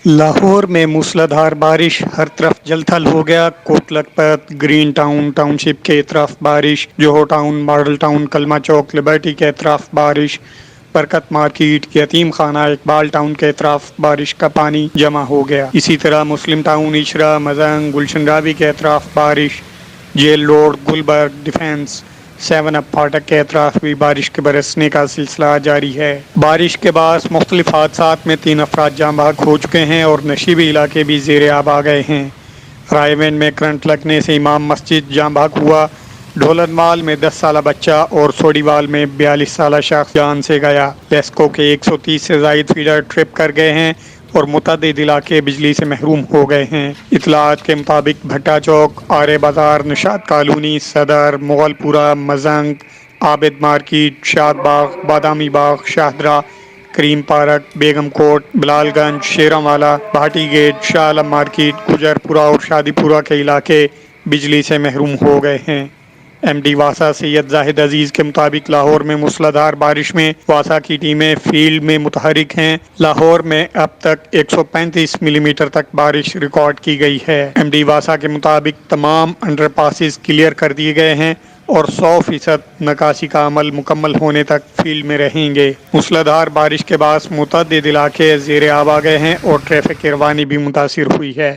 لاہور میں موسلادھار بارش، ہر طرف جل تھل ہو گیا۔ کوٹ لکھپت، گرین ٹاؤن شپ کے اطراف بارش، جوہو ٹاؤن، ماڈل ٹاؤن، کلمہ چوک، لبرٹی کے اطراف بارش، برکت مارکیٹ، یتیم خانہ، اقبال ٹاؤن کے اطراف بارش کا پانی جمع ہو گیا۔ اسی طرح مسلم ٹاؤن، اشرا، مزنگ، گلشن راوی کے اطراف بارش، جیل روڈ، گلبرگ، ڈیفنس، 7 اپ پھاٹک کے اطراف بھی بارش کے برسنے کا سلسلہ جاری ہے۔ بارش کے باعث مختلف حادثات میں 3 افراد جاں بحق ہو چکے ہیں اور نشیبی علاقے بھی زیر آب آ گئے ہیں۔ رائے وین میں کرنٹ لگنے سے امام مسجد جاں بحق ہوا۔ ڈھولن وال میں 10 سالہ بچہ اور سوڈی وال میں 42 سالہ شخص جان سے گیا۔ لیسکو کے 130 سے زائد فیڈر ٹرپ کر گئے ہیں اور متعدد علاقے بجلی سے محروم ہو گئے ہیں۔ اطلاعات کے مطابق بھٹا چوک، آرے بازار، نشاط کالونی، صدر، مغل پورہ، مزنگ، عابد مارکیٹ، شاد باغ، بادامی باغ، شاہدرہ، کریم پارک، بیگم کوٹ، بلال گنج، شیراں والا، بھاٹی گیٹ، شاہ عالم مارکیٹ، گجر پورہ اور شادی پورہ کے علاقے بجلی سے محروم ہو گئے ہیں۔ ایم ڈی واسا سید زاہد عزیز کے مطابق لاہور میں موسلادھار بارش میں واسا کی ٹیمیں فیلڈ میں متحرک ہیں۔ لاہور میں اب تک 135 ملی میٹر تک بارش ریکارڈ کی گئی ہے۔ ایم ڈی واسا کے مطابق تمام انڈر پاسز کلیئر کر دیے گئے ہیں اور 100% نکاسی کا عمل مکمل ہونے تک فیلڈ میں رہیں گے۔ موسلادھار بارش کے باعث متعدد علاقے زیر آب آ گئے ہیں اور ٹریفک کی روانی بھی متاثر ہوئی ہے۔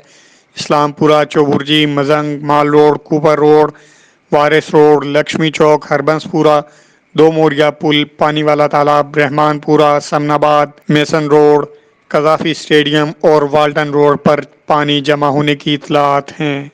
اسلام پورہ، چوبرجی، مزنگ، مال روڈ، کوپر روڈ، وارث روڈ، لکشمی چوک، ہربنس پورہ، دو موریا پل، پانی والا تالاب، رحمان پورہ، سمن آباد، میسن روڈ، قذافی اسٹیڈیم اور والٹن روڈ پر پانی جمع ہونے کی اطلاعات ہیں۔